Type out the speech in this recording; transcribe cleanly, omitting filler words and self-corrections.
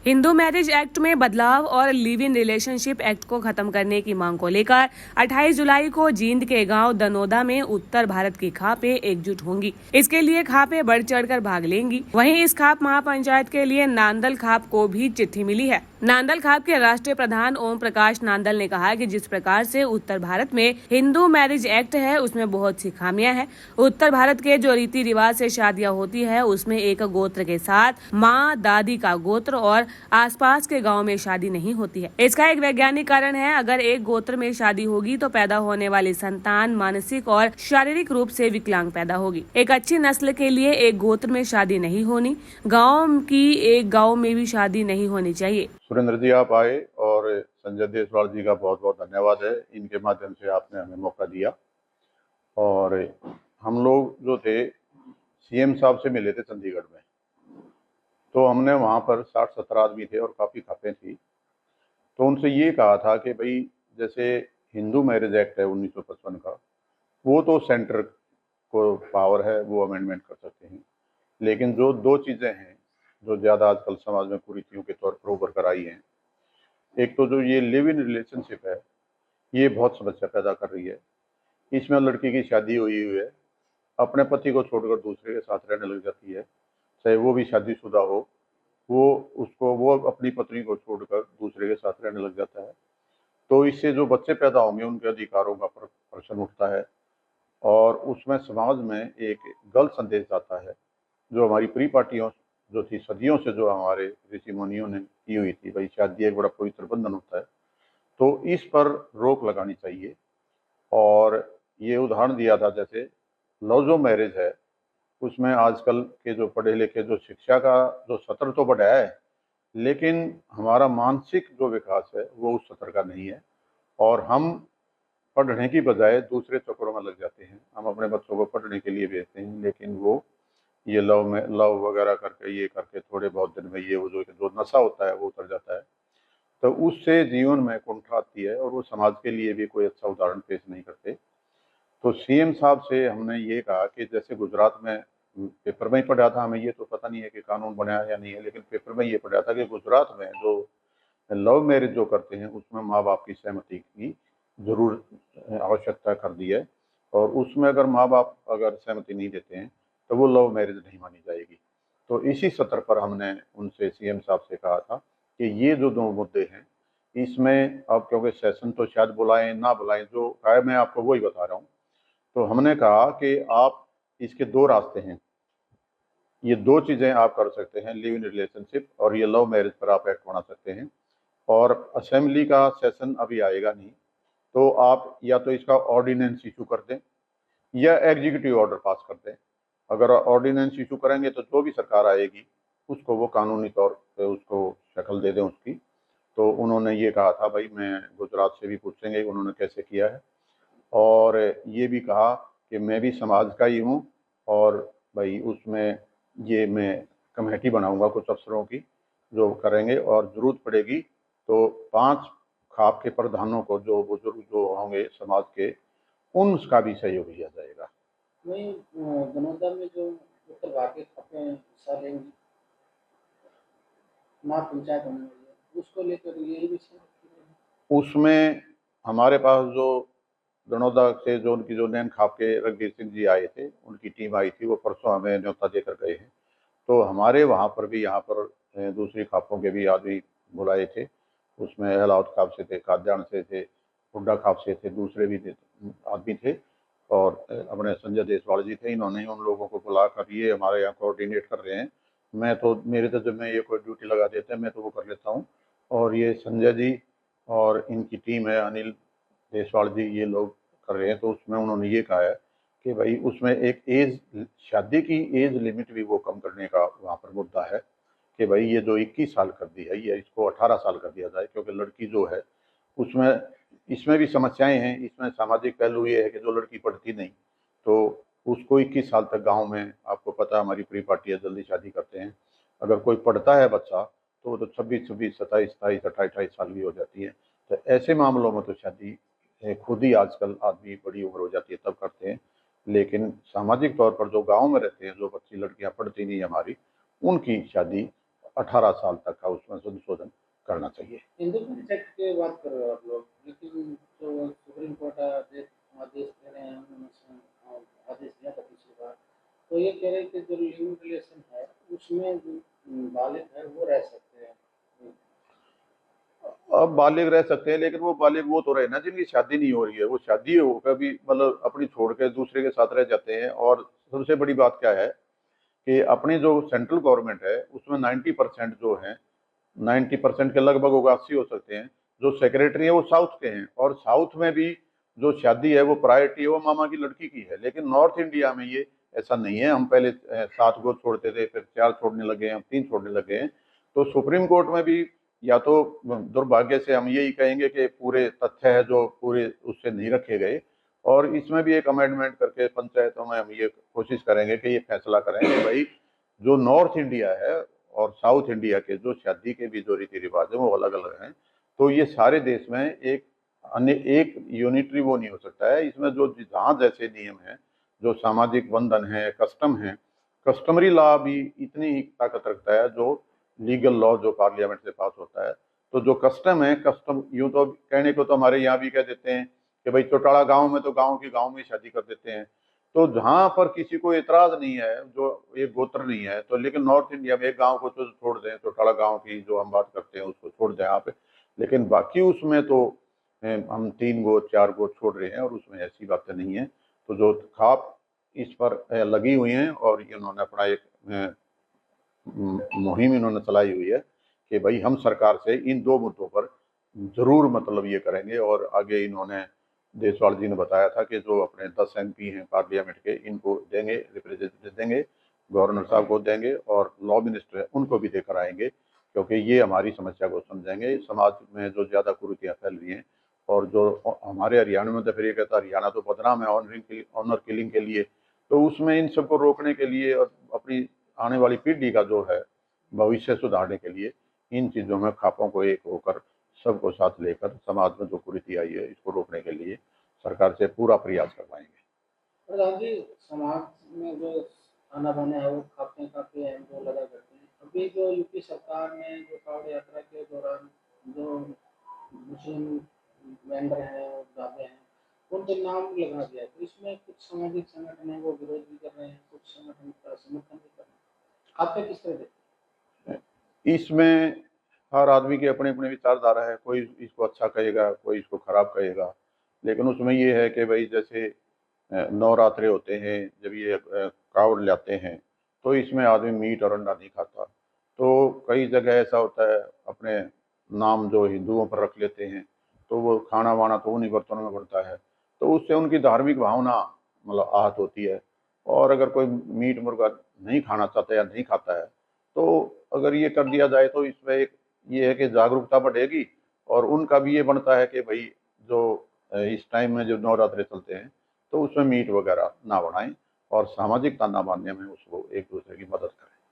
Hindu marriage act में बदलाव और लिव इन रिलेशनशिप एक्ट को खत्म करने की मांग को लेकर 28 जुलाई को जींद के गांव दनोदा में उत्तर भारत की खापें एकजुट होंगी। इसके लिए खापें बढ़ चढ़कर भाग लेंगी। वहीं इस खाप महापंचायत के लिए नांदल खाप को भी चिट्ठी मिली है। नांदल खाप के राष्ट्रीय प्रधान ओम प्रकाश नांदल ने कहा कि जिस प्रकार से उत्तर भारत में हिंदू मैरिज एक्ट है उसमें बहुत सी खामियां हैं। उत्तर भारत के जो रीति रिवाज से शादियां होती है उसमें एक गोत्र के साथ माँ दादी का गोत्र और आसपास के गांव में शादी नहीं होती है। इसका एक वैज्ञानिक कारण है। अगर एक गोत्र में शादी होगी तो पैदा होने वाली संतान मानसिक और शारीरिक रूप से विकलांग पैदा होगी। एक अच्छी नस्ल के लिए एक गोत्र में शादी नहीं होनी, गांव की एक गांव में भी शादी नहीं होनी चाहिए। सुरेंद्र जी आप आए और संजय देशवाल जी का बहुत बहुत धन्यवाद है। इनके माध्यम से आपने हमें मौका दिया और हम लोग जो थे सीएम साहब से मिले थे चंडीगढ़ में, तो हमने वहाँ पर 60-70 आदमी थे और काफ़ी खापें थी। तो उनसे ये कहा था कि भाई जैसे हिंदू मैरिज एक्ट है 1955 का, वो तो सेंटर को पावर है, वो अमेंडमेंट कर सकते हैं। लेकिन जो दो चीज़ें हैं जो ज़्यादा आजकल समाज में कुरीतियों के तौर पर उभर कर आई हैं, एक तो जो ये लिव इन रिलेशनशिप है, ये बहुत समस्या पैदा कर रही है। इसमें लड़की की शादी हुई हुई है, अपने पति को छोड़कर दूसरे के साथ रहने लग जाती है, चाहे वो भी शादीशुदा हो, वो अपनी पत्नी को छोड़कर दूसरे के साथ रहने लग जाता है। तो इससे जो बच्चे पैदा होंगे उनके अधिकारों का प्रश्न उठता है और उसमें समाज में एक गलत संदेश जाता है। जो हमारी प्री पार्टियों जो थी सदियों से जो हमारे ऋषि मुनियों ने की हुई थी, भाई शादी एक बड़ा पवित्र बंधन होता है, तो इस पर रोक लगानी चाहिए। और ये उदाहरण दिया था जैसे लव जो मैरिज है, उसमें आजकल के जो पढ़े लिखे जो शिक्षा का जो स्तर तो बढ़ा है, लेकिन हमारा मानसिक जो विकास है वो उस स्तर का नहीं है और हम पढ़ने की बजाय दूसरे चक्करों में लग जाते हैं। हम अपने बच्चों को पढ़ने के लिए भेजते हैं, लेकिन वो ये लव वगैरह करके ये करके थोड़े बहुत दिन में ये वो जो नशा होता है वो उतर जाता है। तो उससे जीवन में कुंठा आती है और वो समाज के लिए भी कोई अच्छा उदाहरण पेश नहीं करते। तो सीएम साहब से हमने ये कहा कि जैसे गुजरात में पेपर में ही पढ़ा था, हमें ये तो पता नहीं है कि कानून बना है या नहीं है, लेकिन पेपर में ये पढ़ा था कि गुजरात में जो लव मैरिज जो करते हैं उसमें माँ बाप की सहमति की जरूर आवश्यकता कर दी है और उसमें अगर माँ बाप अगर सहमति नहीं देते हैं तो वो लव मैरिज नहीं मानी जाएगी। तो इसी सत्र पर हमने उनसे सीएम साहब से कहा था कि ये जो दो मुद्दे हैं इसमें अब क्योंकि सेशन तो शायद बुलाएं ना बुलाएं, जो है मैं आपको वही बता रहा हूँ। तो हमने कहा कि आप इसके दो रास्ते हैं, ये दो चीज़ें आप कर सकते हैं, लिव इन रिलेशनशिप और ये लव मैरिज पर आप एक्ट बना सकते हैं। और असेंबली का सेशन अभी आएगा नहीं, तो आप या तो इसका ऑर्डिनेंस इशू कर दें या एग्जीक्यूटिव ऑर्डर पास कर दें। अगर ऑर्डिनेंस इशू करेंगे तो जो भी सरकार आएगी उसको वो कानूनी तौर पे उसको शक्ल दे दें उसकी। तो उन्होंने ये कहा था, भाई मैं गुजरात से भी पूछेंगे उन्होंने कैसे किया है, और ये भी कहा कि मैं भी समाज का ही हूँ और भाई उसमें ये मैं कमेटी बनाऊंगा कुछ अफसरों की जो करेंगे और ज़रूरत पड़ेगी तो 5 खाप के प्रधानों को जो बुजुर्ग जो होंगे समाज के उनका भी सहयोग लिया जाएगा। वहीं दनोदा में जो उत्तर भारत के खापें हिस्सा लेंगी महापंचायत होने वाली है, उसको लेकर यही विषय उसमें हमारे पास जो दनोदा से जो उनकी जो नैन खाप के रघुवीर सिंह जी आए थे, उनकी टीम आई थी, वो परसों हमें न्योता देकर गए हैं। तो हमारे वहाँ पर भी यहाँ पर दूसरी खापों के भी आदमी बुलाए थे, उसमें अहलावत खाप से थे, काद्यान से थे, हुड्डा खाप से थे, दूसरे भी आदमी थे और अपने संजय देशवाल जी थे। इन्होंने उन लोगों को बुलाकर ये हमारे यहाँ कोऑर्डिनेट कर रहे हैं। मैं तो मेरे तो जब मैं ये कोई ड्यूटी लगा देते हैं मैं तो वो कर लेता हूँ और ये संजय जी और इनकी टीम है, अनिल देशवाल जी, ये लोग कर रहे हैं। तो उसमें उन्होंने ये कहा है कि भाई उसमें एक एज शादी की एज लिमिट भी वो कम करने का वहाँ पर मुद्दा है कि भाई ये जो 21 साल कर दी है ये इसको 18 साल कर दिया जाए, क्योंकि लड़की जो है उसमें इसमें भी समस्याएं हैं। इसमें सामाजिक पहलू ये है कि जो लड़की पढ़ती नहीं तो उसको 21 साल तक गांव में, आपको पता है हमारी प्री पार्टियाँ जल्दी शादी करते हैं। अगर कोई पढ़ता है बच्चा तो वो तो 26-26, 27-27, 28-28 साल की हो जाती है। तो ऐसे मामलों में तो शादी खुद ही आजकल आदमी बड़ी उम्र हो जाती है तब करते हैं। लेकिन सामाजिक तौर पर जो गांव में रहते हैं, जो बच्ची लड़कियां पढ़ती नहीं हमारी, उनकी शादी 18 साल तक का उसमें संशोधन करना चाहिए। हिंदू मैरिज एक्ट की बात कर रहे हो आप लोग, लेकिन जो सुप्रीम कोर्ट आदेश आदेश दे रहे हैं, आदेश दिया था पिछली बार, तो ये कह रहे हैं कि जो लिविंग रिलेशन है उसमें जो बालिग है वो रह सकते हैं। अब बालिग रह सकते हैं, लेकिन वो बालिग वो तो रहे ना जिनकी शादी नहीं हो रही है। वो शादी होकर भी मतलब अपनी छोड़ के दूसरे के साथ रह जाते हैं। और सबसे बड़ी बात क्या है कि अपनी जो सेंट्रल गवर्नमेंट है उसमें 90% जो है, 90% के लगभग होगा, 80 हो सकते हैं, जो सेक्रेटरी है वो साउथ के हैं। और साउथ में भी जो शादी है वो प्रायोरिटी है, वो मामा की लड़की की है। लेकिन नॉर्थ इंडिया में ये ऐसा नहीं है। हम पहले 7 गो छोड़ते थे, फिर 4 छोड़ने लगे हैं, हम 3 छोड़ने लगे हैं। तो सुप्रीम कोर्ट में भी या तो दुर्भाग्य से हम यही कहेंगे कि पूरे तथ्य है जो पूरे उससे नहीं रखे गए। और इसमें भी एक अमेंडमेंट करके पंचायतों में हम ये कोशिश करेंगे कि ये फैसला करें कि भाई जो नॉर्थ इंडिया है और साउथ इंडिया के जो शादी के भी जो रीति रिवाज है वो अलग अलग हैं। तो ये सारे देश में एक अन्य एक यूनिटरी वो नहीं हो सकता है। इसमें जो जहाँ जैसे नियम है, जो सामाजिक बंधन है, कस्टम है, कस्टमरी लॉ भी इतनी ही ताकत रखता है जो लीगल लॉ जो पार्लियामेंट से पास होता है। तो जो कस्टम है, कस्टम यूं तो कहने को तो हमारे यहाँ भी कह देते हैं कि भाई चौटाला गांव में तो गांव की गांव में शादी कर देते हैं। तो जहां पर किसी को एतराज नहीं है, जो एक गोत्र नहीं है, तो लेकिन नॉर्थ इंडिया में एक गांव को तो छोड़ दें, चौटाला गांव की जो हम बात करते हैं उसको छोड़ दें आप, लेकिन बाकी उसमें तो हम 3 गो 4 गो छोड़ रहे हैं और उसमें ऐसी बातें नहीं है। तो जो खाप इस पर लगी हुई हैं और इन्होंने अपना एक मुहिम इन्होंने चलाई हुई है कि भाई हम सरकार से इन 2 मुद्दों पर जरूर मतलब ये करेंगे। और आगे इन्होंने देसवाल जी ने बताया था कि जो अपने 10 MP हैं पार्लियामेंट के, इनको देंगे, रिप्रेजेंटेटिव देंगे, गवर्नर साहब को देंगे और लॉ मिनिस्टर है उनको भी देकर आएंगे, क्योंकि ये हमारी समस्या को समझेंगे। समाज में जो ज़्यादा कुरीतियाँ फैल रही हैं और जो हमारे हरियाणा में तो फिर ये कहता है हरियाणा तो बदनाम है ऑनर किलिंग के लिए। तो उसमें इन सबको रोकने के लिए और अपनी आने वाली पीढ़ी का जो है भविष्य सुधारने के लिए इन चीज़ों में खापों को एक होकर सबको साथ लेकर समाज में जो कुरीति आई है इसको रोकने के लिए सरकार से पूरा प्रयास करवाएंगे। प्रधान जी, समाज में जो खाना बना है वो खाते खाते हैं जो लगा करते हैं। अभी जो यूपी सरकार ने जो कांवड़ यात्रा के दौरान जो मुस्लिम वेंडर हैं और ढाबे हैं उनके नाम लगा दिया, तो इसमें कुछ सामाजिक संगठन है वो विरोध भी कर रहे हैं, कुछ संगठन का समर्थन भी कर रहे हैं। आप क्या किस तरह देखते हैं? इसमें हर आदमी की अपनी अपनी विचारधारा है। कोई इसको अच्छा कहेगा, कोई इसको खराब कहेगा। लेकिन उसमें ये है कि भाई जैसे नवरात्रे होते हैं, जब ये कावड़ लाते हैं तो इसमें आदमी मीट और अंडा नहीं खाता। तो कई जगह ऐसा होता है अपने नाम जो हिंदुओं पर रख लेते हैं, तो वो खाना वाना तो उन्हीं बर्तनों में बनता है। तो उससे उनकी धार्मिक भावना मतलब आहत होती है। और अगर कोई मीट मुर्गा नहीं खाना चाहता या नहीं खाता है, तो अगर ये कर दिया जाए तो इसमें एक ये है कि जागरूकता बढ़ेगी। और उनका भी ये बनता है कि भाई जो इस टाइम में जो नवरात्रे चलते हैं तो उसमें मीट वगैरह ना बढ़ाएं और सामाजिक ताना बांधने में उसको एक दूसरे की मदद